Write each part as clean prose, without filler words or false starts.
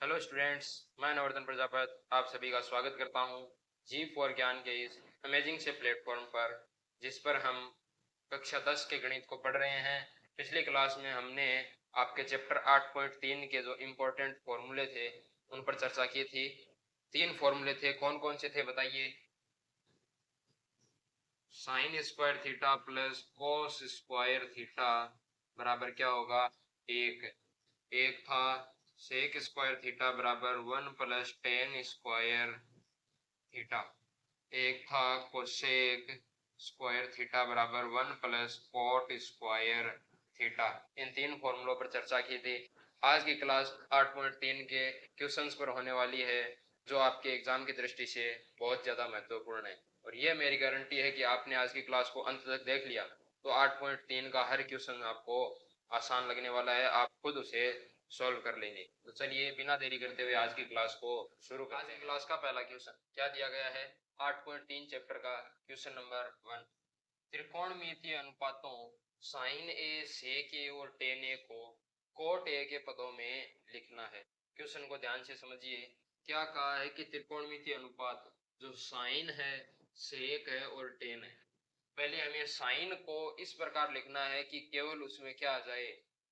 Hello students, मैं नवर्धन प्रजापत आप सभी का स्वागत करता हूं जी फॉर ज्ञान के इस अमेजिंग से प्लेटफॉर्म पर, जिस पर हम कक्षा 10 के गणित को पढ़ रहे हैं। पिछली क्लास में हमने आपके चैप्टर 8.3 के जो इम्पोर्टेंट फॉर्मूले थे उन पर चर्चा की थी। 3 फॉर्मूले थे, कौन कौन से थे बताइए। Sign square theta plus cos square theta बराबर क्या होगा, एक। एक था सेक स्क्वायर थीटा बराबर 1 प्लस टेन स्क्वायर थीटा। एक था कोसेक स्क्वायर थीटा बराबर 1 प्लस कोट स्क्वायर थीटा। इन 3 फॉर्मूलों पर चर्चा की थी। आज की क्लास 8.3 के क्वेश्चंस पर होने वाली है, जो आपके एग्जाम की दृष्टि से बहुत ज़्यादा महत्वपूर्ण है। और ये मेरी गारंटी है कि आपने आज की क्लास को अंत तक देख लिया तो 8.3 का हर क्वेश्चन आपको आसान लगने वाला है, आप खुद उसे सॉल्व कर लेंगे। तो चलिए बिना देरी करते हुए आज की क्लास को शुरू करते हैं। आज की क्लास का पहला क्वेश्चन क्या दिया गया है, 8.3 चैप्टर का क्वेश्चन नंबर 1। त्रिकोणमितीय अनुपातों साइन ए, सेक ए और टेन ए को कोट ए के पदों में लिखना है। क्वेश्चन को ध्यान से समझिए। क्या कहा है कि त्रिकोणमितीय अनुपात जो साइन है, सेक है और टेन है, पहले हमें साइन को इस प्रकार लिखना है कि केवल उसमें क्या आ जाए,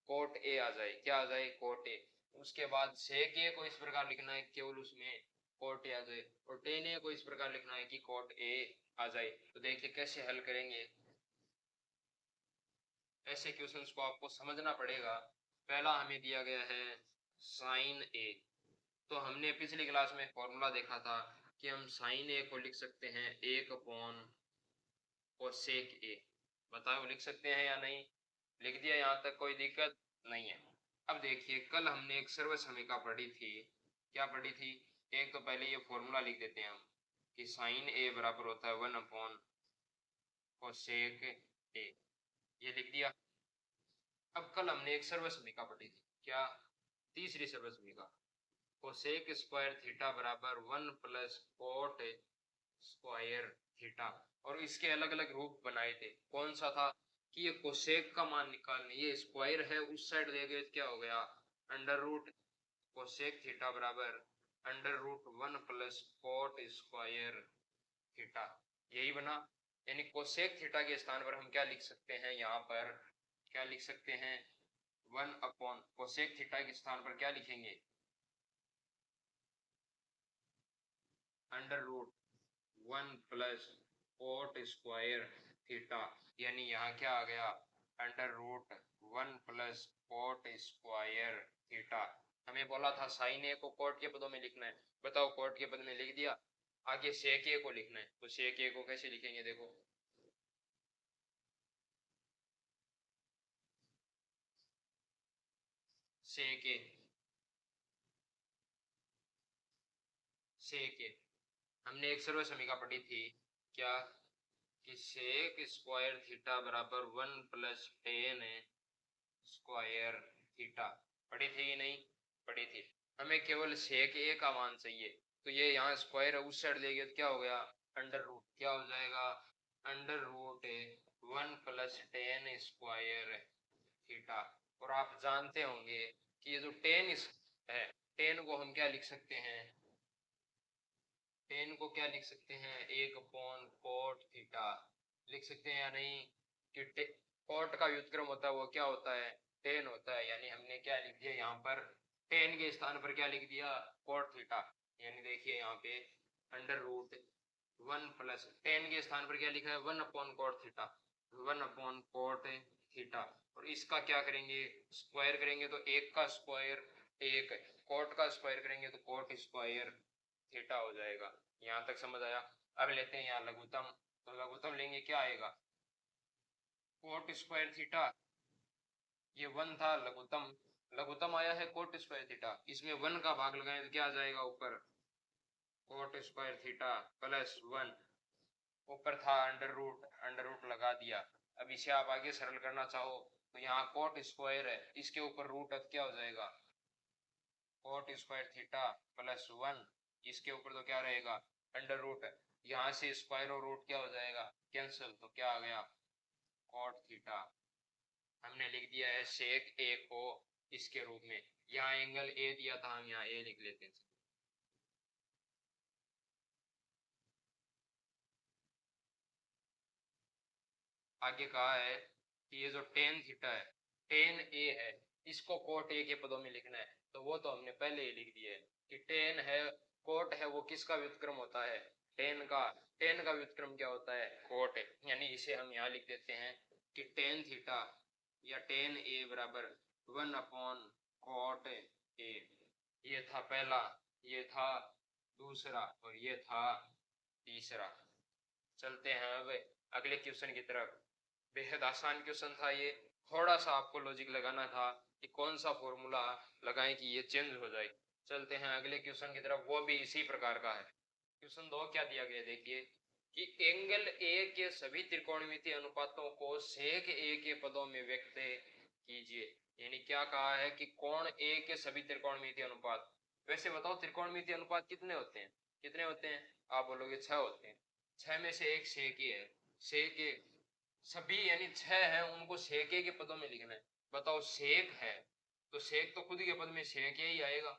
कोट ए आ जाए। क्या आ जाए, कोट ए। उसके बाद सेक ए को इस प्रकार लिखना है केवल उसमें कोट ए आ जाए, और टेन ए को इस प्रकार लिखना है कि कोट ए आ जाए। तो देखिए कैसे हल करेंगे। ऐसे क्वेश्चंस को आपको समझना पड़ेगा। पहला हमें दिया गया है साइन ए, तो हमने पिछली क्लास में फॉर्मूला देखा था कि हम साइन ए को लिख सकते हैं 1 अपॉन कोसेक ए। बताओ लिख सकते हैं या नहीं। लिख दिया, यहाँ तक कोई दिक्कत नहीं है। अब देखिए, कल हमने एक सर्वसमीका पढ़ी थी। क्या पढ़ी थी, एक तो पहले ये फॉर्मूला लिख देते हैं हम कि साइन ए बराबर होता है 1 अपॉन कोसेक ए, ये लिख दिया। अब कल हमने एक सर्वसमीका पढ़ी थी, क्या, तीसरी सर्वसमीका, कोसेक स्क्वायर थीटा बराबर 1 प्लस कोट स्क्वायर थीटा। और इसके अलग अलग रूप बनाए थे। कौन सा था कि ये कोसेक का मान निकालने, ये स्क्वायर है उस साइड ले गए, क्या हो गया, अंडर रूट कोसेक थीटा बराबर under root 1 plus cot square theta, यही बना। यानी कोसेक थीटा के स्थान पर हम क्या लिख सकते हैं, यहाँ पर क्या लिख सकते हैं, 1 अपॉन कोसेक थीटा के स्थान पर क्या लिखेंगे, under root 1 plus cot square theta. यानी यहाँ क्या आ गया, under root 1 plus cot square theta. हमें बोला था साइन ए को कोट के पदों में लिखना है, बताओ कोट के पद में लिख दिया। आगे सेक ए को लिखना है, तो सेक ए को कैसे लिखेंगे, देखो सेक ए, सेक ए। हमने एक सर्वसमीका पढ़ी थी, क्या, कि सेक स्क्वायर थीटा बराबर 1 प्लस टेन स्क्वायर थीटा। पढ़ी थी कि नहीं, पढ़ी थी। हमें केवल सेक ए का मान चाहिए, तो ये यहाँ स्क्वायर है उस साइड ले गए तो क्या हो गया, अंडर रूट, क्या हो जाएगा, under root 1 plus tan square theta. और आप जानते होंगे कि ये जो टेन है, टेन को हम क्या लिख सकते हैं, टेन को क्या लिख सकते हैं, 1 अपॉन कोट थीटा लिख सकते हैं या नहीं। कि कोट का व्युत्क्रम होता है वो क्या होता है, टेन होता है। यानी हमने क्या लिख दिया यहाँ पर, टेन के स्थान पर क्या लिख दिया, कोट थीटा। यानी देखिए यहाँ पे अंडर रूट 1 प्लस टेन के स्थान पर क्या लिखा है, 1 upon cot theta, 1 upon cot theta. और इसका क्या करेंगे, स्क्वायर करेंगे तो एक का स्क्वायर एक, कोट का स्क्वायर करेंगे तो कोट स्क्वायर थीटा हो जाएगा। यहाँ तक समझ आया। अब लेते हैं यहाँ लघुत्तम, तो लघुत्तम लेंगे, क्या आएगा, कोट स्क्वायर थीटा, ये 1 था लघुत्तम, लघुत्तम आया है कोट स्क्वायर थीटा, इसमें 1 का भाग लगाएं तो क्या आ जाएगा ऊपर, कोट स्क्वायर थीटा प्लस 1, ऊपर था अंडर रूट लगा दिया। अब इसे आप आगे सरल करना चाहो तो यहाँ कोट स्क्वायर है, इसके ऊपर रूट है, क्या हो जाएगा, कोट स्क्वायर थीटा प्लस 1, इसके ऊपर तो क्या रहेगा, अंडर रूट। यहाँ से स्क्वायर और रूट क्या हो जाएगा, कैंसिल, तो क्या आ गया, कोट थीटा। हमने लिख दिया है सेक ए को इसके रूप में, यहाँ एंगल ए दिया था, हम यहाँ ए लिख लेते हैं। आगे कहा है कि ये जो टेन थीटा है, टेन ए है, इसको कोट ए के पदों में लिखना है। तो वो तो हमने पहले ही लिख दिया है कि टेन है, कोट है, वो किसका व्युत्क्रम होता है? टेन का। टेन का व्युत्क्रम क्या होता है? कोट है। यानी इसे हम यहाँ लिख देते हैं कि टेन थीटा या टेन ए बराबर 1 कोट ए। ये था पहला, ये था दूसरा और ये था तीसरा। चलते हैं अब अगले क्वेश्चन की तरफ। बेहद आसान क्वेश्चन था ये, थोड़ा सा आपको लॉजिक लगाना था कि कौन सा फॉर्मूला लगाएं कि ये चेंज हो जाए। चलते हैं अगले क्वेश्चन की तरफ, वो भी इसी प्रकार का है। क्वेश्चन 2 क्या दिया गया देखिए कि एंगल ए के सभी त्रिकोणमितीय अनुपातों को सेक ए के पदों में व्यक्त कीजिए। यानी क्या कहा है कि कोण ए के सभी त्रिकोणमितीय अनुपात। वैसे बताओ त्रिकोणमितीय अनुपात कितने होते हैं? कितने होते हैं? आप बोलोगे 6 होते हैं। 6 में से एक सेक ही है। सेक ए सभी यानी 6 है, उनको सेक ए के पदों में लिखना है। बताओ सेक है तो सेक तो खुद के पद में सेक ए ही आएगा,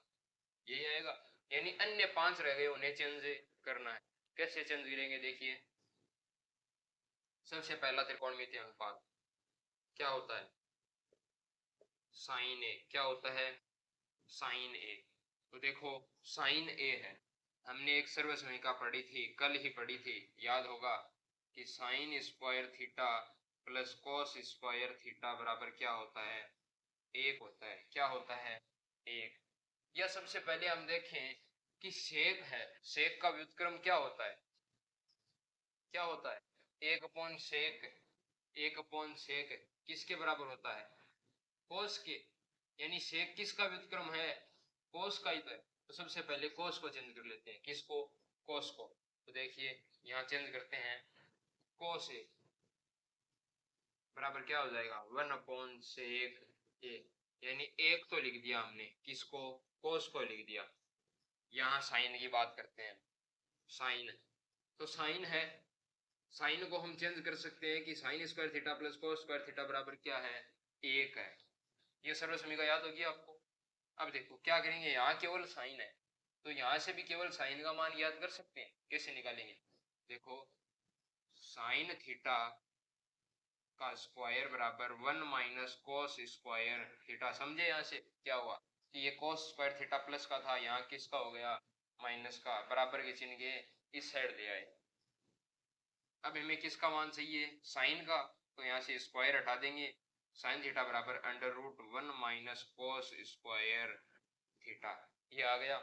यही आएगा। यानी अन्य 5 रह गए, उन्हें चेंज करना है। कैसे चेंज करेंगे देखिए। सबसे पहला त्रिकोणमितीय अनुपात क्या होता है? साइन ए। क्या होता है? साइन ए। तो देखो साइन ए है, हमने एक सर्वसमीका पढ़ी थी, कल ही पढ़ी थी, याद होगा कि sign square theta plus cos square theta बराबर क्या होता है? 1 होता है। क्या होता है? 1। या सबसे पहले हम देखें कि सेक है, सेक का व्युत्क्रम क्या होता है? क्या होता है? 1/सेक। 1/सेक किसके बराबर होता है? कोस के। यानी सेक किसका व्युत्क्रम है? कोस का ही तो है। तो सबसे पहले कोस को चेंज कर लेते हैं। किसको? कोस को। तो देखिए यहाँ चेंज करते हैं, कोस ए बराबर क्या हो जाएगा? 1/सेक ए। यानी 1 तो लिख दिया हमने, किसको? कोस को लिख दिया। यहाँ साइन की बात करते हैं। साइन, तो साइन है, साइन को हम चेंज कर सकते हैं कि sign square theta plus cos square theta बराबर क्या है? 1 है। ये सर्वसमीका याद होगी आपको। अब देखो क्या करेंगे, यहाँ केवल साइन है तो यहाँ से भी केवल साइन का मान याद कर सकते हैं। कैसे निकालेंगे? देखो साइन थीटा का स्क्वायर बराबर 1 कोस स्क्वायर थीटा। समझे यहाँ से क्या हुआ कि ये कोस स्क्वायर थीटा प्लस का था, यहाँ किसका हो गया? माइनस का। बराबर के चिन्ह के इस साइड ले आए। अब हमें किसका मान चाहिए? साइन का। तो यहाँ से स्क्वायर हटा देंगे, साइन थीटा बराबर √1 कोस स्क्वायर थीटा। ये आ गया।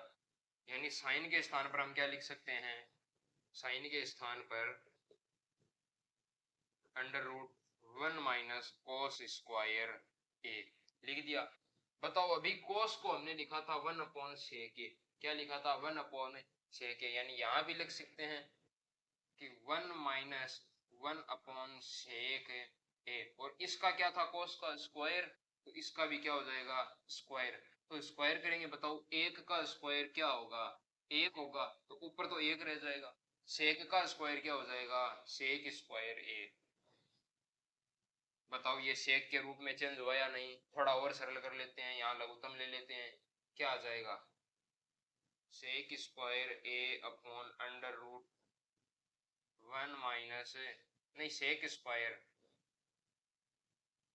यानी साइन के स्थान पर हम क्या लिख सकते हैं? साइन के स्थान पर √1 कोस स्क्वायर ए लिख दिया। बताओ अभी कोस को हमने लिखा था 1/सेक ए। क्या लिखा था? 1/सेक ए। यानी यहाँ भी लिख सकते हैं कि 1 - 1/सेक ए। और इसका क्या था? कोस का स्क्वायर। तो इसका भी क्या हो जाएगा? स्क्वायर। तो स्क्वायर करेंगे, बताओ 1 का स्क्वायर क्या होगा? 1 होगा। तो ऊपर तो 1 रह जाएगा। सेक का स्क्वायर क्या हो जाएगा? सेक स्क्वायर ए। बताओ ये सेक के रूप में चेंज हुआ या नहीं? थोड़ा और सरल कर लेते हैं, यहाँ लघुत्तम ले लेते हैं। क्या आ जाएगा? सेक स्क्वायर ए अपॉन √1 नहीं, सेक स्क्वायर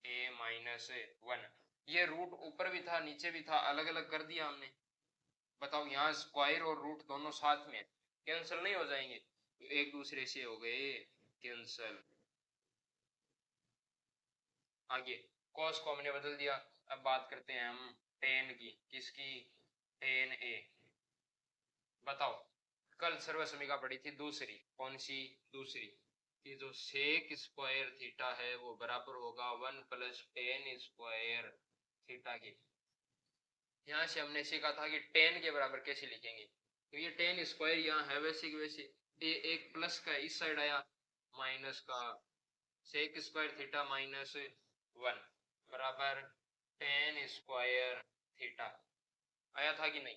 a-1। ये रूट ऊपर भी था नीचे भी था, अलग अलग कर दिया हमने। बताओ यहाँ स्क्वायर और रूट दोनों साथ में कैंसिल नहीं हो जाएंगे? तो एक दूसरे से हो गए कैंसिल। आगे कॉस को हमने बदल दिया। अब बात करते हैं हम टेन की। किसकी? टेन ए। बताओ कल सर्वसमीका पढ़ी थी दूसरी, कौन सी? दूसरी, कि जो सेक स्क्वायर थीटा है वो बराबर होगा 1 + tan स्क्वायर थीटा की। यहाँ से हमने सीखा था कि टेन के बराबर कैसे लिखेंगे। तो ये टेन स्क्वायर यहाँ है वैसे की वैसे, ये एक प्लस का इस साइड आया, माइनस का सेक स्क्वायर थीटा -1 बराबर टेन स्क्वायर थीटा। आया था कि नहीं?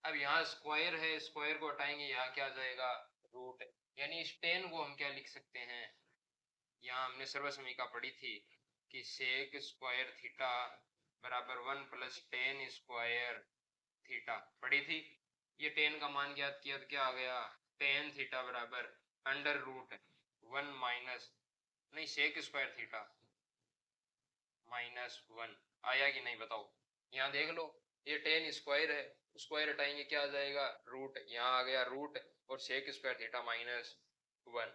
अब यहाँ स्क्वायर है, स्क्वायर को हटाएंगे, यहाँ क्या आ जाएगा? रूट। यानी इस टेन को हम क्या लिख सकते हैं? यहाँ हमने सर्वसमीका पढ़ी थी कि सेक स्क्वायर थीटा बराबर 1 प्लस टेन स्क्वायर थीटा पड़ी थी। ये टेन का मान ज्ञात किया तो क्या आ गया, टेन थीटा बराबर अंडर रूट 1 माइनस, नहीं सेक स्क्वायर थीटा -1 आया कि नहीं बताओ। यहाँ देख लो, ये टेन स्क्वायर है, स्क्वायर हटाएंगे क्या आ जाएगा, रूट, यहाँ आ गया रूट और सेक स्क्वायर थीटा -1,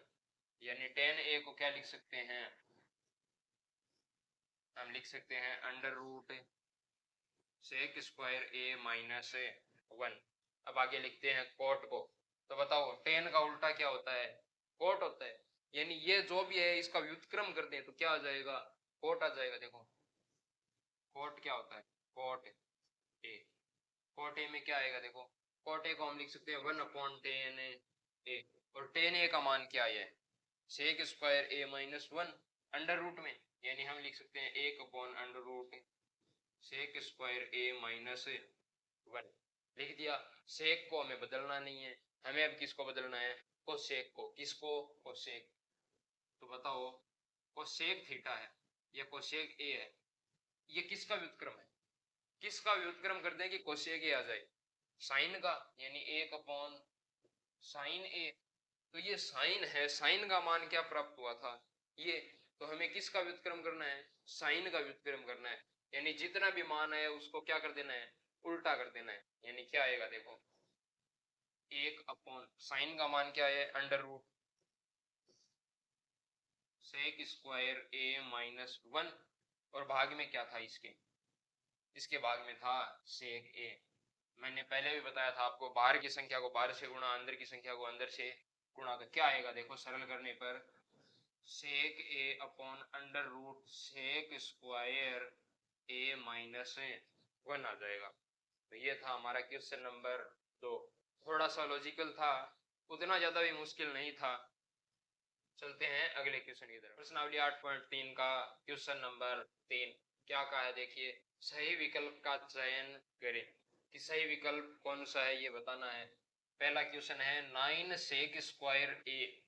यानी टेन ए को क्या लिख सकते हैं, हम लिख सकते हैं अंडर रूट सेक स्क्वायर ए -1। अब आगे लिखते हैं कोट को। तो बताओ टेन का उल्टा क्या होता है, कोट होता है, यानी ये जो भी है इसका व्युत्क्रम कर दें तो क्या आ जाएगा, कोट आ जाएगा। देखो कोट क्या होता है, कोट ए, कोट ए में क्या आएगा, देखो कोट ए को हम लिख सकते हैं 1/10 ए, और टेन ए का मान क्या है, सेक स्क्वायर ए-1 अंडर रूट में, यानी हम लिख सकते हैं 1/√, सेक स्क्वायर ए-1 लिख दिया। सेक को हमें बदलना नहीं है, हमें अब किसको बदलना है, कोसेक को, किसको, कोसेक। तो बताओ कोसेक थीटा है या कोसेक ए है, ये किसका व्युत्क्रम है, किसका व्युत्क्रम कर दें कि कोसेक ए आ जाए, साइन का, यानी 1/sin ए। तो ये साइन है, साइन का मान क्या प्राप्त हुआ था ये, तो हमें किसका व्युत्क्रम करना है, साइन का व्युत्क्रम करना है, यानी जितना भी मान है उसको क्या कर देना है, उल्टा कर देना है, यानी क्या आएगा देखो 1/साइन का मान क्या है, अंडर रूट सेक स्क्वायर ए-1, और भाग में क्या था इसके, इसके भाग में था सेक ए। मैंने पहले भी बताया था आपको, बाहर की संख्या को बाहर से गुणा, अंदर की संख्या को अंदर से गुणा, तो क्या आएगा देखो सरल करने पर सेक ए/अंडर रूट सेक स्क्वायर ए-1 आ जाएगा। तो ये था हमारा क्वेश्चन नंबर 2, थोड़ा सा लॉजिकल था, उतना ज्यादा भी मुश्किल नहीं था। चलते हैं अगले क्वेश्चन की तरफ। प्रश्नावली 8.3 का क्वेश्चन नंबर 3 क्या कहा है, देखिए सही विकल्प का चयन करें, कि सही विकल्प कौन सा है ये बताना है। पहला क्वेश्चन है 9 सेक स्क्वायर ए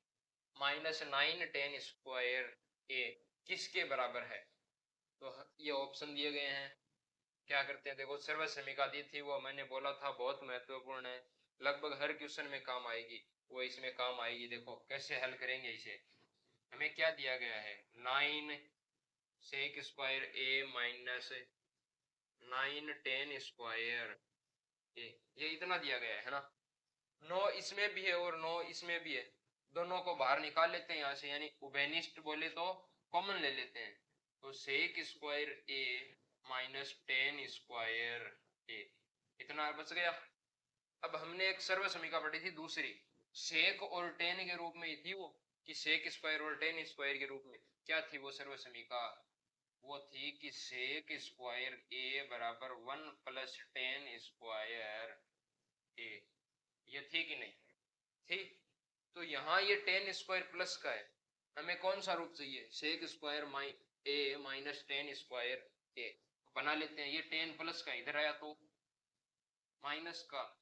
-9 टेन स्क्वायर ए किसके बराबर है। तो ये ऑप्शन दिए गए हैं, क्या करते हैं देखो, सर्व समीका दी थी, वो मैंने बोला था बहुत महत्वपूर्ण है, लगभग हर क्वेश्चन में काम आएगी, वो इसमें काम आएगी। देखो कैसे हल करेंगे इसे, हमें क्या दिया गया है, 9 सेक स्क्वायर ए -9 टेन स्क्वायर ए, ये इतना दिया गया है ना, 9 इसमें भी है और 9 इसमें भी है, दोनों को बाहर निकाल लेते हैं यहाँ से, यानी उभयनिष्ठ बोले तो कॉमन ले लेते हैं, तो सेक स्क्वायर ए -10 स्क्वायर ए इतना बच गया। अब हमने एक सर्व समीका पढ़ी थी दूसरी, सेक और टेन के रूप में ही थी वो, कि सेक स्क्वायर और टेन स्क्वायर के रूप में, क्या थी वो सर्व समीका, वो थी कि सेक स्क्वायर ए बराबर 1 प्लस टेन स्क्वायर ए, ये थी कि नहीं थी। तो यहाँ ये टेन स्क्वायर प्लस का है, हमें कौन सा रूप चाहिए, सेक स्क्वायर ए -10 स्क्वायर ए बना लेते हैं, ये टेन प्लस का इधर आया तो माइनस का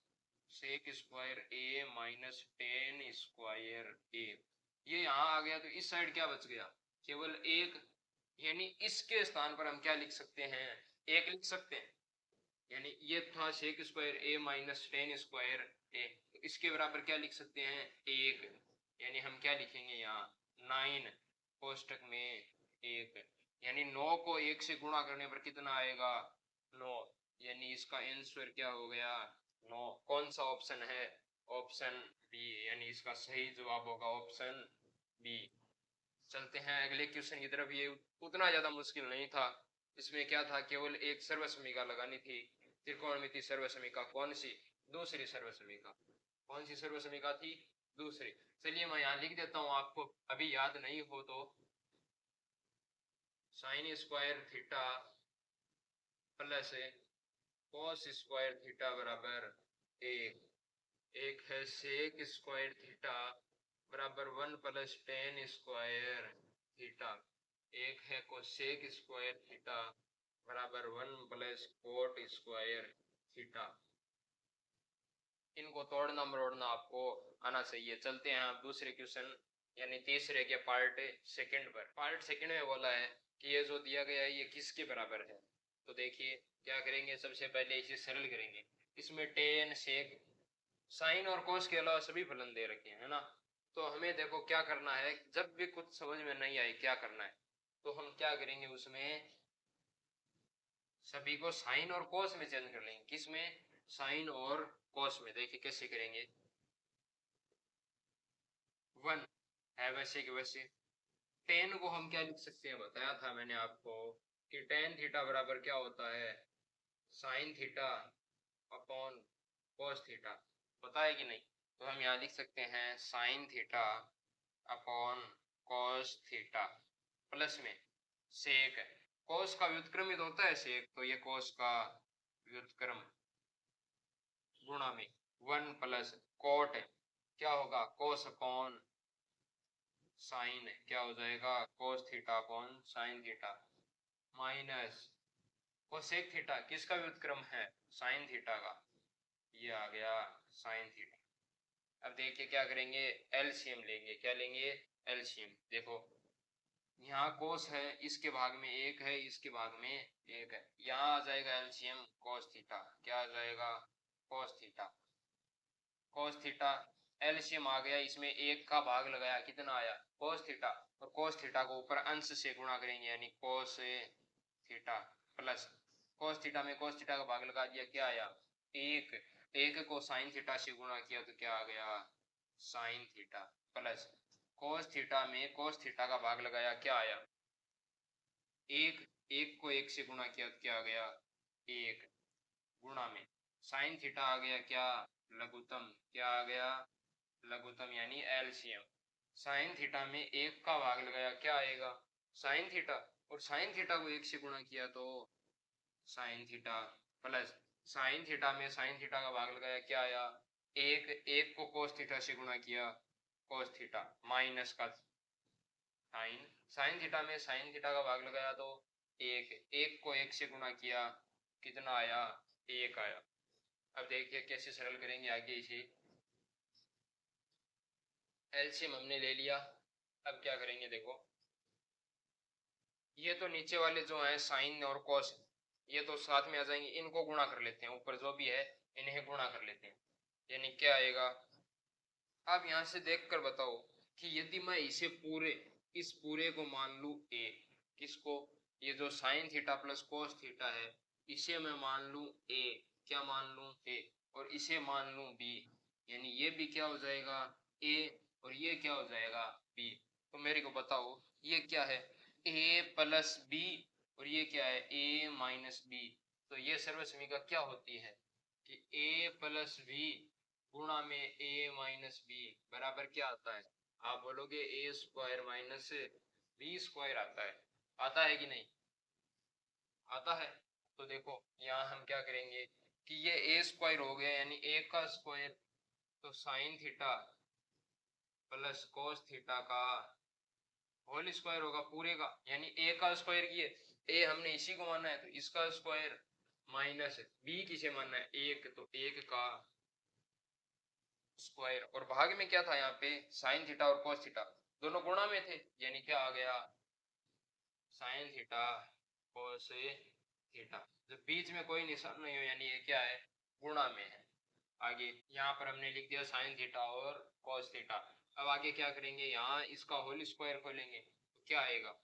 सेक स्क्वायर ए -10 स्क्वायर ए, ये यहाँ आ गया, तो इस साइड क्या बच गया, केवल एक, यानी इसके स्थान पर हम क्या लिख सकते हैं, एक लिख सकते हैं, यानी ये था सेक स्क्वायर ए -10 स्क्वायर ए, तो इसके बराबर क्या लिख सकते हैं, एक, यानी हम क्या लिखेंगे यहाँ 9 कोष्टक में 1, यानी 9 को 1 से गुणा करने पर कितना आएगा 9, यानी इसका आंसर क्या हो गया 9। कौन सा ऑप्शन है, ऑप्शन बी, यानी इसका सही जवाब होगा ऑप्शन बी। चलते हैं अगले क्वेश्चन की तरफ, ये उतना ज्यादा मुश्किल नहीं था, इसमें क्या था, केवल एक सर्व समीका लगानी थी, त्रिकोणमिति सर्व समीका, कौन सी, दूसरी सर्व समीका, कौन सी सर्व समीका थी, दूसरी। चलिए मैं यहाँ लिख देता हूँ, आपको अभी याद नहीं हो तो, sign square theta plus cos square theta बराबर एक है सेक स्क्वायर थीटा बराबर 1 प्लस टेन स्क्वायर थीटा, एक है कोसेक स्क्वायर थीटा बराबर 1 प्लस कोट स्क्वायर थीटा। इनको तोड़ना मरोड़ना आपको आना चाहिए। चलते हैं आप दूसरे क्वेश्चन यानी तीसरे के पार्ट सेकंड पर। पार्ट सेकंड में बोला है कि ये जो दिया गया है ये किसके बराबर है, तो देखिए क्या करेंगे, सबसे पहले इसे सरल करेंगे। इसमें टेन सेक साइन और कोस के अलावा सभी फलन दे रखे हैं, है ना। तो हमें देखो क्या करना है, जब भी कुछ समझ में नहीं आए क्या करना है, तो हम क्या करेंगे, उसमें सभी को साइन और कोस में चेंज कर लेंगे। किसमें, साइन और कोस में। देखिए कैसे करेंगे, वन है वैसे कि वैसे। टेन को हम क्या लिख सकते हैं, बताया था मैंने आपको कि टेन थीटा बराबर क्या होता है, sine theta upon cos theta. पता है कि नहीं, तो हम यहाँ लिख सकते हैं sine theta upon cos theta plus में सेक है, कोस का व्युत्क्रमित होता है सेक, तो ये कोस का व्युत्क्रम गुणा में वन प्लस कोट है, क्या होगा कोस अपॉन साइन, क्या हो जाएगा cos theta upon sine theta minus cosec theta, किसका व्युत्क्रम है, साइन थीटा का, ये आ गया साइन थीटा। अब देखिए क्या करेंगे, एलसीएम लेंगे। क्या लेंगे, एलसीएम। देखो यहाँ कोस है, इसके भाग में एक है, इसके भाग में एक है, यहाँ आ जाएगा एलसीएम कोस थीटा। क्या आ जाएगा, cos theta. Cos theta LCM आ गया, इसमें एक का भाग लगाया, कितना आया कोस थीटा, और कोस थीटा को ऊपर अंश से गुणा करेंगे, यानी cos theta plus cos theta में कोस थीटा का भाग लगा दिया, क्या आया एक। एक को साइन थीटा से गुणा किया तो क्या आ गया sine theta plus cos theta में कोस थीटा का भाग लगाया, क्या आया एक। एक को एक से गुणा किया तो क्या आ गया एक, गुणा में साइन थीटा आ गया क्या लघुत्तम, क्या आ गया लघुत्तम यानी एलसीएम। साइन थीटा में एक का भाग लगाया, क्या आएगा साइन थीटा, और साइन थीटा को एक से गुणा किया तो sine theta plus sine theta में साइन थीटा का भाग लगाया, क्या आया एक। एक को कोस थीटा से गुणा किया कोस थीटा माइनस का साइन, साइन थीटा में साइन थीटा का भाग लगाया तो एक। एक को एक से गुणा किया, कितना आया एक आया। अब देखिए कैसे सरल करेंगे आगे इसे, एलसीएम हमने ले लिया। अब क्या करेंगे, देखो ये तो नीचे वाले जो है साइन और कॉस, ये तो साथ में आ जाएंगे, इनको गुणा कर लेते हैं, ऊपर जो भी है इन्हें गुणा कर लेते हैं, यानी क्या आएगा। अब यहाँ से देखकर बताओ कि यदि मैं इसे पूरे, इस पूरे को मान लूं ए, किसको, ये जो sine theta plus cos theta है, इसे मैं मान लूं ए, क्या मान लूं ए, और इसे मान लूं बी, यानी ये भी क्या हो जाएगा ए, और ये क्या हो जाएगा बी। तो मेरे को बताओ ये क्या है, ए प्लस बी, और ये क्या है ए माइनस बी। तो ये सर्वसमीका क्या होती है कि ए प्लस बी गुणा में ए माइनस बी बराबर क्या आता है, आप बोलोगे ए स्क्वायर माइनस बी स्क्वायर आता है। आता है कि नहीं, आता है। तो देखो यहाँ हम क्या करेंगे कि ये ए स्क्वायर हो गया, यानी ए का स्क्वायर, तो साइन थीटा प्लस कोस थीटा का होल स्क्वायर होगा पूरे का, यानी ए का स्क्वायर किए, ए हमने इसी को माना है तो इसका स्क्वायर माइनस बी किसे मानना है एक, तो एक का स्क्वायर, और भाग में क्या था यहाँ पे साइन थीटा और कोस थीटा दोनों गुणा में थे, यानी क्या आ गया साइन थीटा कोस थीटा, जब बीच में कोई निशान नहीं हो यानी ये क्या है गुणा में है। आगे यहाँ पर हमने लिख दिया साइन थीटा और कोस थीटा। अब आगे क्या करेंगे, यहाँ इसका होल स्क्वायर खोलेंगे तो क्या आएगा,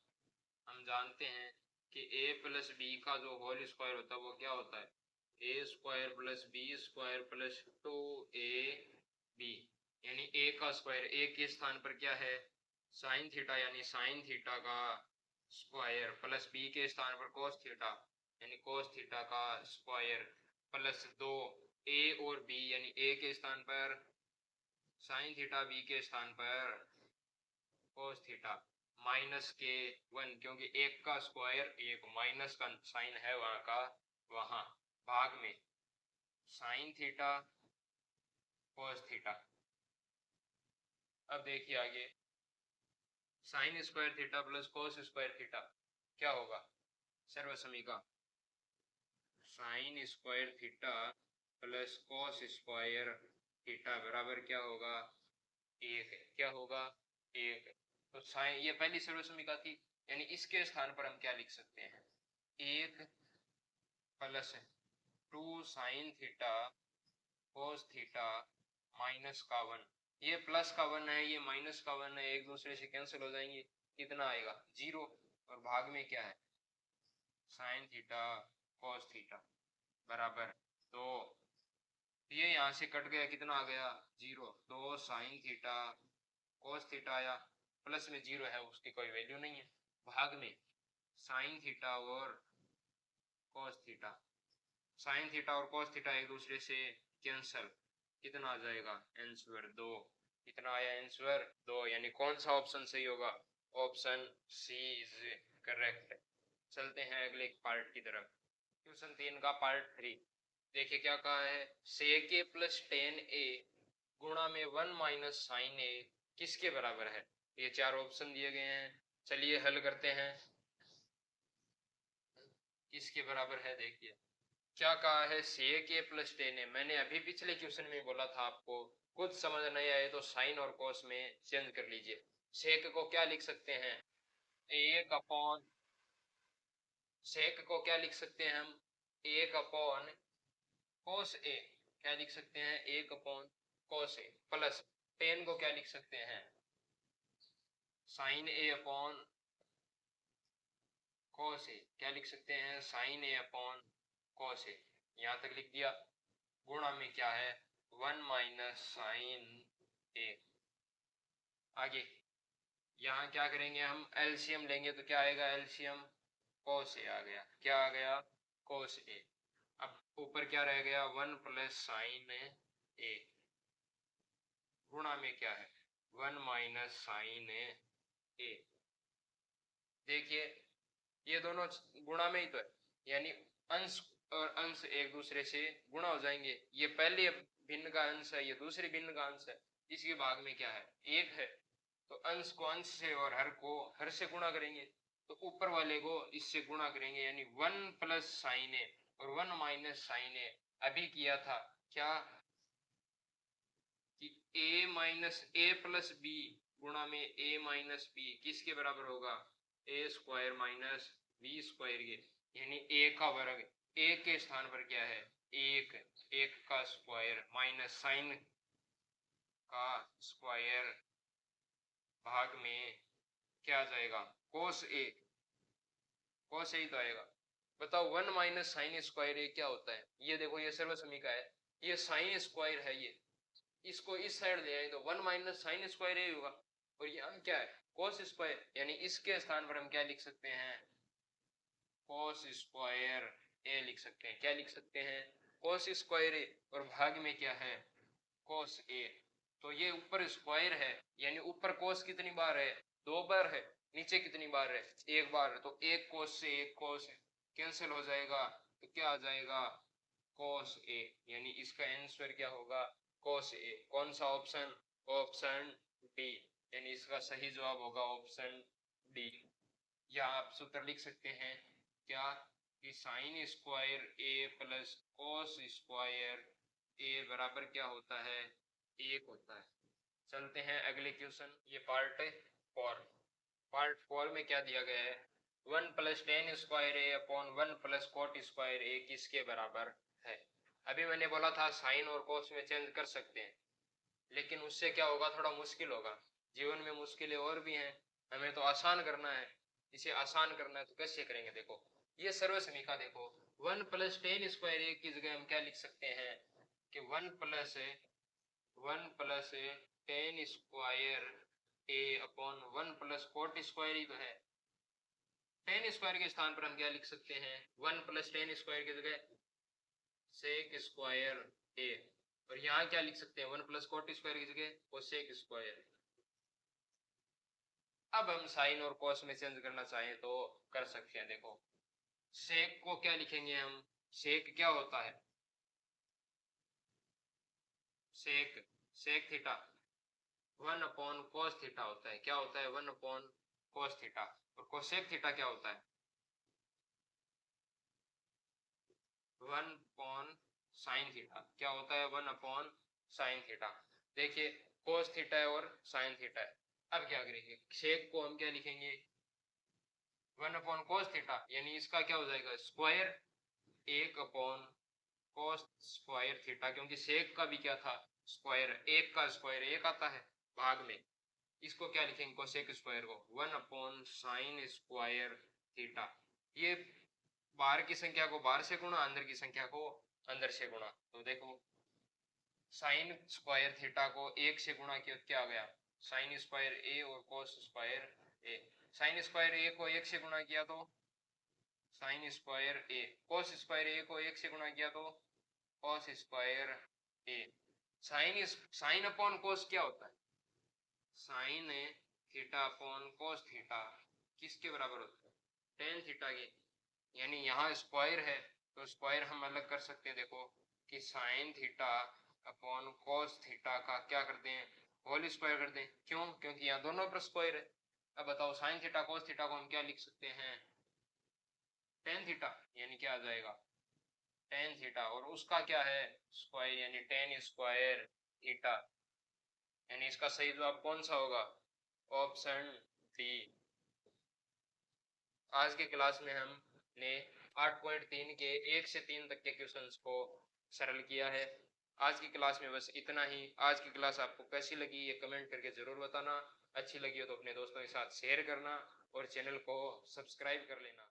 हम जानते हैं कि a प्लस बी का जो होल स्क्वायर होता है वो क्या होता है a square plus b square plus two a b, यानी a का स्क्वायर, a के स्थान पर क्या है साइन थीटा, यानी साइन थीटा का स्क्वायर प्लस b के स्थान पर कोस थीटा, यानी कोस थीटा का स्क्वायर प्लस दो a और b, यानी a के स्थान पर साइन थीटा, b के स्थान पर कोस थीटा माइनस के वन, क्योंकि एक का स्क्वायर एक, माइनस का साइन है वहां का वहां, भाग में साइन थीटा कोस थीटा। अब देखिए आगे sine square theta plus cos square theta क्या होगा सर्वसमीका, sine square theta plus cos square theta बराबर क्या होगा एक, क्या होगा एक। तो साइन, ये पहली सर्वसमीका थी, यानी इसके स्थान पर हम क्या लिख सकते हैं एक plus 2 sine theta cos theta minus का 1। ये प्लस का 1 है, ये माइनस का 1 है, एक दूसरे से कैंसिल हो जाएंगे। कितना आएगा 0। और भाग में क्या है साइन थीटा कोस थीटा बराबर 2। ये यहाँ से कट गया, कितना आ गया 0। 2 साइन थीटा कोस थीटा आया, प्लस में 0 है, उसकी कोई वैल्यू नहीं है। भाग में साइन थीटा और कोस थीटा, साइन थीटा और कोस थीटा एक दूसरे से कैंसल, कितना आ जाएगा आंसर 2। कितना आया आंसर 2, यानी कौन सा ऑप्शन सही होगा, ऑप्शन सी इज करेक्ट। चलते हैं अगले पार्ट की तरफ, क्वेश्चन 3 का पार्ट 3। देखिए क्या कहा है, सेक ए प्लस टेन ए गुणा में 1 माइनस साइन ए किसके बराबर है। ये 4 ऑप्शन दिए गए हैं, चलिए हल करते हैं। किसके बराबर है, देखिए क्या कहा है, सेक ए प्लस टेन ए। मैंने अभी पिछले क्वेश्चन में बोला था आपको, कुछ समझ नहीं आए तो साइन और कोस में चेंज कर लीजिए। सेक को क्या लिख सकते हैं, एक अपॉन, सेक को क्या लिख सकते हैं हम, एक अपॉन कोस ए, क्या लिख सकते हैं एक अपॉन कोस ए, प्लस टेन को क्या लिख सकते हैं साइन ए अपॉन कोस ए, क्या लिख सकते हैं साइन ए अपॉन कोस ए, यहाँ तक लिख दिया। गुणा में क्या है 1 माइनस साइन ए। आगे यहाँ क्या करेंगे हम, एलसीएम लेंगे तो क्या आएगा एलसीएम कोस ए आ गया, क्या आ गया कोस ए। अब ऊपर क्या रह गया 1 प्लस साइन ए, गुणा में क्या है 1 माइनस साइन ए। देखिए ये दोनों गुणा में ही तो है, यानी अंश और अंश एक दूसरे से गुणा हो जाएंगे। ये पहले भिन्न का अंश है, ये दूसरे भिन्न का अंश है, इसके भाग में क्या है एक है, तो अंश को अंश से और हर को हर से गुणा करेंगे, तो ऊपर वाले को इससे गुणा करेंगे, यानी 1 प्लस साइन ए और 1 माइनस साइन ए। अभी किया था क्या कि a minus a plus b गुणा में a माइनस बी किसके बराबर होगा a square minus b square के, यानी a का वर्ग, a के स्थान पर क्या है एक, एक का स्क्वायर माइनस साइन का स्क्वायर, भाग में क्या आ जाएगा कोस ए, कोस ए ही तो आएगा। बताओ 1 माइनस साइन स्क्वायर ए क्या होता है, ये देखो ये सर्वसमीका है, ये साइन स्क्वायर है, ये इसको इस साइड ले आए तो 1 माइनस साइन स्क्वायर ए होगा, और यहाँ क्या है कोस स्क्वायर, यानी इसके स्थान पर हम क्या लिख सकते हैं कोस स्क्वायर ए लिख सकते हैं। क्या लिख सकते हैं कोस स्क्वायर ए, और भाग में क्या है कोस ए। तो ये ऊपर स्क्वायर है, यानी ऊपर कोस कितनी बार है 2 बार है, नीचे कितनी बार है 1 बार है, तो एक कोस से एक कोस कैंसिल हो जाएगा, तो क्या आ जाएगा कोस ए, यानी इसका आंसर क्या होगा कोस ए। कौन सा ऑप्शन, ऑप्शन डी, यानी इसका सही जवाब होगा ऑप्शन डी। या आप सूत्र लिख सकते हैं क्या कि साइन स्क्वायर ए प्लस कोस स्क्वायर ए बराबर क्या होता है 1 होता है। चलते हैं अगले क्वेश्चन, ये पार्ट 4। पार्ट 4 में क्या दिया गया है 1 प्लस टेन स्क्वायर ए अपॉन 1 प्लस कोट स्क्वायर ए किसके बराबर है। अभी मैंने बोला था साइन और कोस में चेंज कर सकते हैं, लेकिन उससे क्या होगा थोड़ा मुश्किल होगा, जीवन में मुश्किलें और भी हैं, हमें तो आसान करना है, इसे आसान करना है तो कैसे करेंगे। देखो ये सर्वसमीका देखो 1 प्लस टेन स्क्वायर ए की जगह हम क्या लिख सकते हैं कि 1 प्लस टेन स्क्वायर ए अपॉन 1 प्लस कोट स्क्वायर ही तो है। टेन स्क्वायर के स्थान पर हम क्या लिख सकते हैं 1 प्लस टेन स्क्वायर की जगह सेक स्क्वायर ए, और यहाँ क्या लिख सकते हैं 1 प्लस कोट स्क्वायर की जगह कोसेक स्क्वायर। अब हम साइन और कोस में चेंज करना चाहें तो कर सकते हैं। देखो सेक को क्या लिखेंगे हम, सेक क्या होता है sec, sec theta 1 upon cos theta होता है, क्या होता है 1 अपॉन कोस थीटा, और कोसेक थीटा क्या होता है 1 अपॉन साइन थीटा, क्या होता है 1 अपॉन साइन थीटा। देखिए कोस थीटा है और साइन थीटा है। अब क्या करेंगे सेक को हम क्या लिखेंगे 1 अपॉन कोस थीटा, यानी इसका क्या हो जाएगा स्क्वायर, एक अपॉन कोस स्क्वायर थीटा, क्योंकि सेक का भी क्या था स्क्वायर, एक का स्क्वायर एक आता है भाग में, इसको क्या लिखेंगे कोसेक स्क्वायर को 1 अपॉन साइन स्क्वायर थीटा। ये बाहर की संख्या को बाहर से गुणा, अंदर की संख्या को अंदर से गुणा। तो देखो साइन स्क्वायर थीटा को एक से गुणा किया क्या आ गया साइन स्क्वायर ए और कोस स्क्वायर ए। साइन स्क्वायर ए को एक से गुणा किया तो साइन स्क्वायर ए, कोस स्क्वायर ए को एक से गुणा किया तो कोस स्क्वायर ए। साइन अपॉन कोस क्या होता है, sine theta upon cos theta किसके बराबर होता है टेन थीटा के। यानी यहाँ स्क्वायर है तो स्क्वायर हम अलग कर सकते हैं, देखो कि sine theta upon cos theta का क्या करते हैं होल स्क्वायर कर दें। क्यों, क्योंकि यहाँ दोनों पर स्क्वायर है। अब बताओ साइन थीटा कोस थीटा को हम क्या लिख सकते हैं टेन थीटा, यानी क्या आ जाएगा टेन थीटा, और उसका क्या है स्क्वायर यानी टेन स्क्वायर थीटा। यानी इसका सही जवाब कौन सा होगा ऑप्शन डी। आज के क्लास में हमने 8.3 के 1 से 3 तक के क्वेश्चंस को सरल किया है। आज की क्लास में बस इतना ही। आज की क्लास आपको कैसी लगी ये कमेंट करके ज़रूर बताना। अच्छी लगी हो तो अपने दोस्तों के साथ शेयर करना और चैनल को सब्सक्राइब कर लेना।